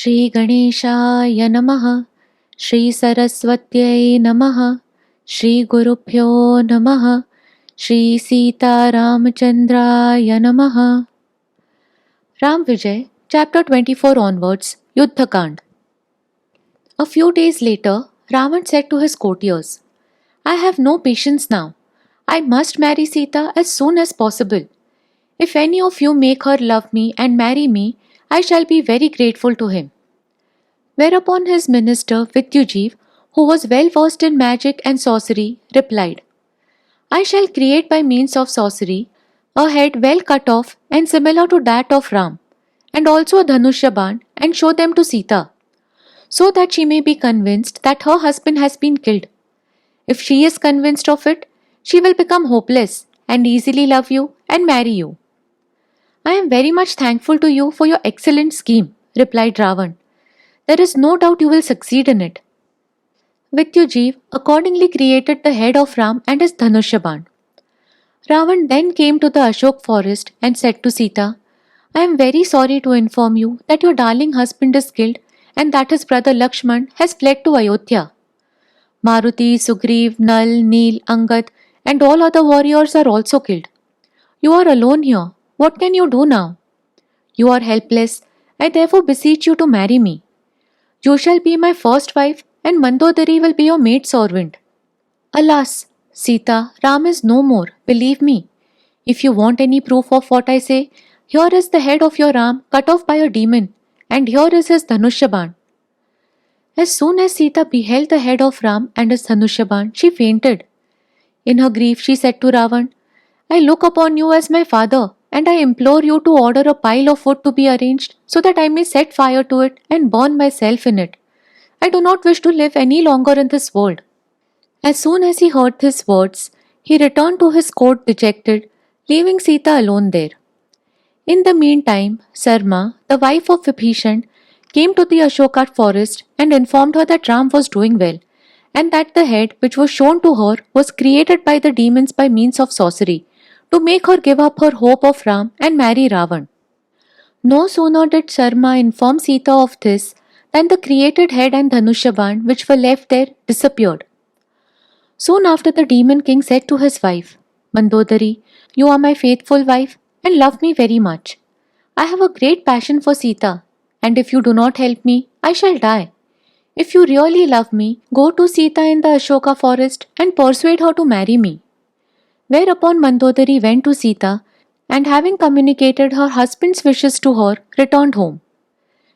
Shri Ganeshaya Namaha, Shri Saraswatyai Namaha, Shri Gurubhyo Namaha, Shri Sita Ramachandraya Namaha. Ram Vijay, chapter 24 onwards, Yuddha Kand. A few days later, Ravan said to his courtiers, I have no patience now. I must marry Sita as soon as possible. If any of you make her love me and marry me, I shall be very grateful to him. Whereupon his minister Vidyujeev, who was well versed in magic and sorcery, replied, I shall create by means of sorcery a head well cut off and similar to that of Ram, and also a Dhanushya and show them to Sita, so that she may be convinced that her husband has been killed. If she is convinced of it, she will become hopeless and easily love you and marry you. I am very much thankful to you for your excellent scheme, replied Ravan. There is no doubt you will succeed in it. Vidyujeev accordingly created the head of Ram and his Dhanushya. Ravan then came to the Ashok forest and said to Sita, I am very sorry to inform you that your darling husband is killed and that his brother Lakshman has fled to Ayodhya. Maruti, Sugriv, Nal, Neel, Angad and all other warriors are also killed. You are alone here. What can you do now? You are helpless. I therefore beseech you to marry me. You shall be my first wife and Mandodari will be your maid servant. Alas, Sita, Ram is no more, believe me. If you want any proof of what I say, here is the head of your Ram cut off by a demon, and here is his Dhanushya. As soon as Sita beheld the head of Ram and his Dhanushya, she fainted. In her grief, she said to Ravan, I look upon you as my father, and I implore you to order a pile of wood to be arranged so that I may set fire to it and burn myself in it. I do not wish to live any longer in this world. As soon as he heard these words, he returned to his court dejected, leaving Sita alone there. In the meantime, Sarma, the wife of Vibhishan, came to the Ashoka forest and informed her that Ram was doing well, and that the head which was shown to her was created by the demons by means of sorcery, to make her give up her hope of Ram and marry Ravan. No sooner did Sarma inform Sita of this than the created head and Dhanushya which were left there disappeared. Soon after, the demon king said to his wife, Mandodari, you are my faithful wife and love me very much. I have a great passion for Sita, and if you do not help me, I shall die. If you really love me, go to Sita in the Ashoka forest and persuade her to marry me. Whereupon Mandodari went to Sita and having communicated her husband's wishes to her, returned home.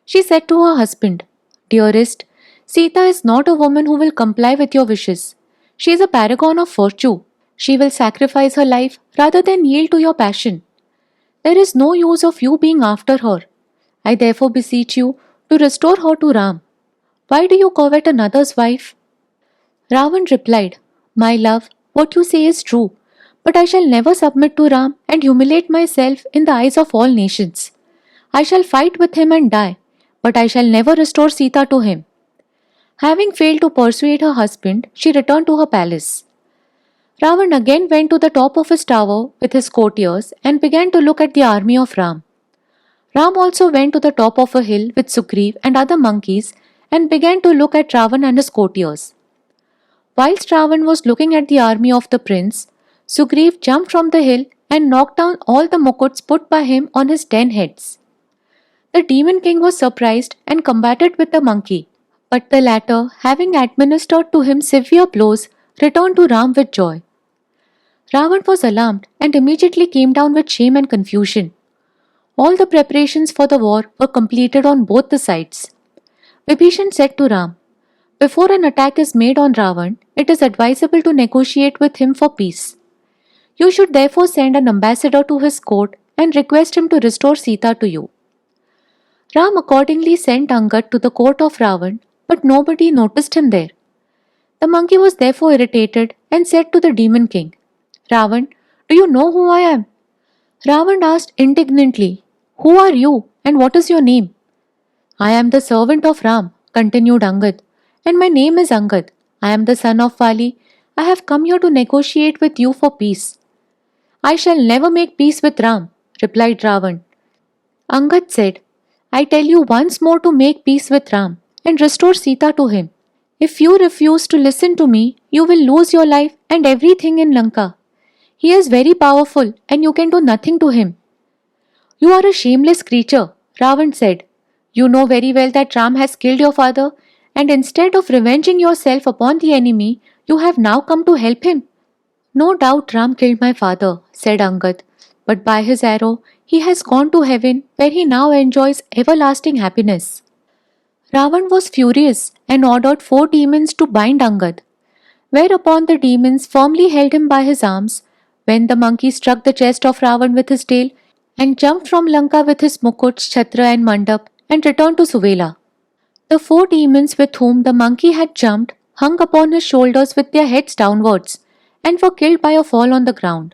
She said to her husband, Dearest, Sita is not a woman who will comply with your wishes. She is a paragon of virtue. She will sacrifice her life rather than yield to your passion. There is no use of you being after her. I therefore beseech you to restore her to Ram. Why do you covet another's wife? Ravan replied, My love, what you say is true, but I shall never submit to Ram and humiliate myself in the eyes of all nations. I shall fight with him and die, but I shall never restore Sita to him. Having failed to persuade her husband, she returned to her palace. Ravan again went to the top of his tower with his courtiers and began to look at the army of Ram. Ram also went to the top of a hill with Sugriv and other monkeys and began to look at Ravan and his courtiers. Whilst Ravan was looking at the army of the prince, Sugriv jumped from the hill and knocked down all the mukuts put by him on his 10 heads. The demon king was surprised and combated with the monkey, but the latter, having administered to him severe blows, returned to Ram with joy. Ravan was alarmed and immediately came down with shame and confusion. All the preparations for the war were completed on both the sides. Vibhishan said to Ram, Before an attack is made on Ravan, it is advisable to negotiate with him for peace. You should therefore send an ambassador to his court and request him to restore Sita to you. Ram accordingly sent Angad to the court of Ravan, but nobody noticed him there. The monkey was therefore irritated and said to the demon king, Ravan, do you know who I am? Ravan asked indignantly, Who are you and what is your name? I am the servant of Ram, continued Angad, and my name is Angad. I am the son of Vali. I have come here to negotiate with you for peace. I shall never make peace with Ram, replied Ravan. Angad said, I tell you once more to make peace with Ram and restore Sita to him. If you refuse to listen to me, you will lose your life and everything in Lanka. He is very powerful and you can do nothing to him. You are a shameless creature, Ravan said. You know very well that Ram has killed your father, and instead of revenging yourself upon the enemy, you have now come to help him. No doubt Ram killed my father, said Angad, but by his arrow he has gone to heaven where he now enjoys everlasting happiness. Ravan was furious and ordered 4 demons to bind Angad, whereupon the demons firmly held him by his arms. When the monkey struck the chest of Ravan with his tail and jumped from Lanka with his mukuts, chhatra and mandap and returned to Suvela. The 4 demons with whom the monkey had jumped hung upon his shoulders with their heads downwards and were killed by a fall on the ground.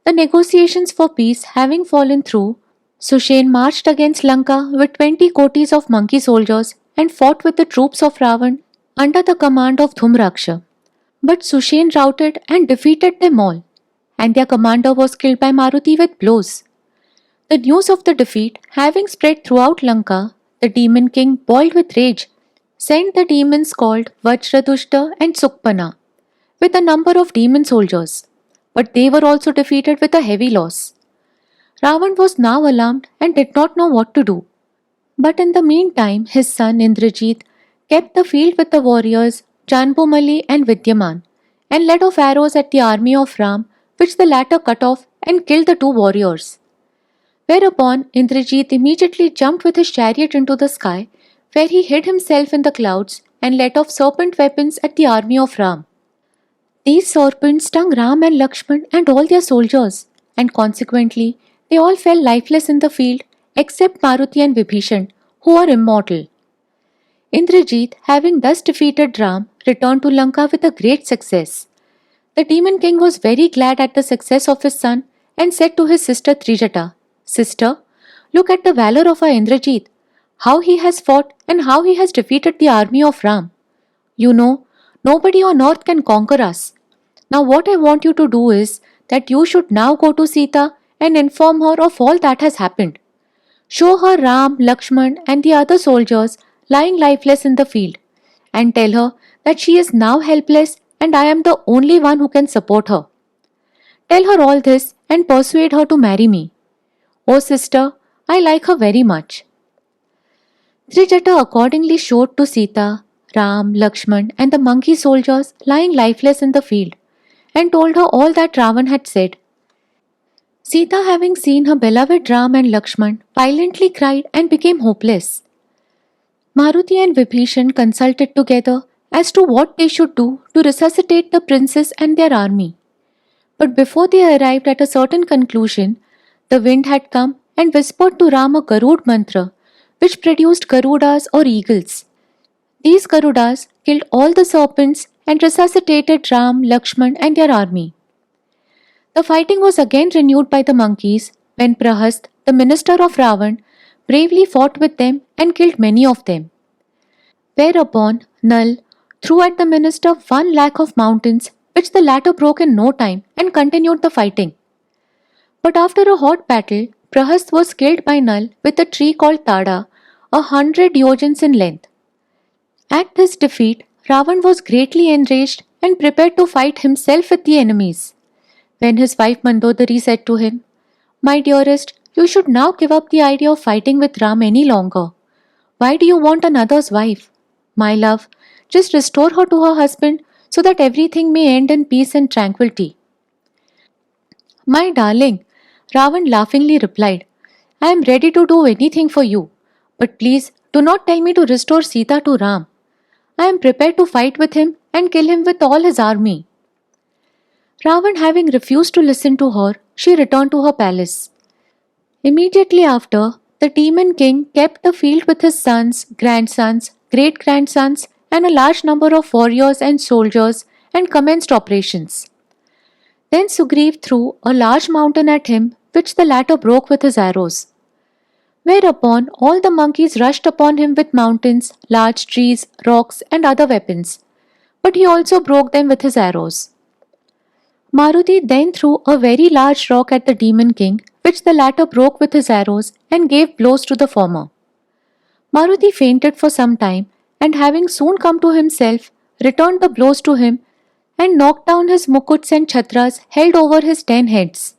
The negotiations for peace having fallen through, Sushen marched against Lanka with 20 kotis of monkey soldiers and fought with the troops of Ravan under the command of Dhumraksha. But Sushen routed and defeated them all, and their commander was killed by Maruti with blows. The news of the defeat having spread throughout Lanka, the demon king, boiled with rage, sent the demons called Vajradushta and Sukpana with a number of demon soldiers, but they were also defeated with a heavy loss. Ravan was now alarmed and did not know what to do. But in the meantime, his son Indrajit kept the field with the warriors Janbumali and Vidyaman and let off arrows at the army of Ram, which the latter cut off and killed the 2 warriors. Whereupon Indrajit immediately jumped with his chariot into the sky, where he hid himself in the clouds and let off serpent weapons at the army of Ram. These serpents stung Ram and Lakshman and all their soldiers, and consequently they all fell lifeless in the field except Maruti and Vibhishan, who are immortal. Indrajit, having thus defeated Ram, returned to Lanka with a great success. The demon king was very glad at the success of his son and said to his sister Trijata, Sister, look at the valor of our Indrajit, how he has fought and how he has defeated the army of Ram. You know, nobody on earth can conquer us. Now what I want you to do is that you should now go to Sita and inform her of all that has happened. Show her Ram, Lakshman and the other soldiers lying lifeless in the field, and tell her that she is now helpless and I am the only one who can support her. Tell her all this and persuade her to marry me. Oh sister, I like her very much. Trijata accordingly showed to Sita, Ram, Lakshman and the monkey soldiers lying lifeless in the field, and told her all that Ravan had said. Sita, having seen her beloved Ram and Lakshman, violently cried and became hopeless. Maruti and Vibhishan consulted together as to what they should do to resuscitate the princess and their army. But before they arrived at a certain conclusion, the wind had come and whispered to Ram a Garud mantra, which produced Garudas or eagles. These Garudas killed all the serpents and resuscitated Ram, Lakshman and their army. The fighting was again renewed by the monkeys when Prahast, the minister of Ravan, bravely fought with them and killed many of them. Whereupon Nal threw at the minister 1 lakh of mountains, which the latter broke in no time and continued the fighting. But after a hot battle, Prahast was killed by Nal with a tree called Tada, 100 yojans in length. At this defeat, Ravan was greatly enraged and prepared to fight himself with the enemies. When his wife Mandodari said to him, My dearest, you should now give up the idea of fighting with Ram any longer. Why do you want another's wife? My love, just restore her to her husband so that everything may end in peace and tranquility. My darling, Ravan laughingly replied, I am ready to do anything for you, but please do not tell me to restore Sita to Ram. I am prepared to fight with him and kill him with all his army. Ravan having refused to listen to her, she returned to her palace. Immediately after, the demon king kept the field with his sons, grandsons, great-grandsons and a large number of warriors and soldiers and commenced operations. Then Sugriv threw a large mountain at him, which the latter broke with his arrows. Whereupon all the monkeys rushed upon him with mountains, large trees, rocks and other weapons, but he also broke them with his arrows. Maruti then threw a very large rock at the demon king, which the latter broke with his arrows and gave blows to the former. Maruti fainted for some time, and having soon come to himself, returned the blows to him and knocked down his mukuts and chhatras held over his 10 heads.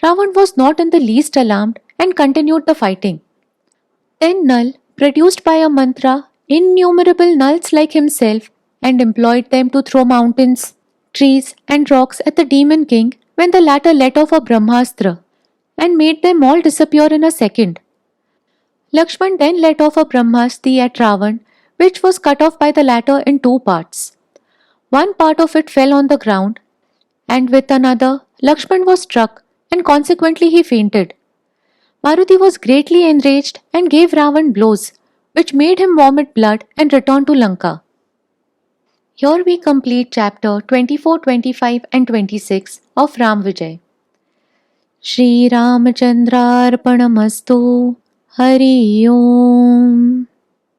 Ravan was not in the least alarmed and continued the fighting. 10 Nal, produced by a mantra, innumerable Nals like himself, and employed them to throw mountains, trees, and rocks at the demon king when the latter let off a Brahmastra and made them all disappear in a second. Lakshman then let off a Brahmasti at Ravan, which was cut off by the latter in two parts. One part of it fell on the ground, and with another, Lakshman was struck, and consequently he fainted. Maruti was greatly enraged and gave Ravan blows, which made him vomit blood and return to Lanka. Here we complete chapter 24, 25, and 26 of Ram Vijay. Shri Ramachandrarpanamastu. Hari Om.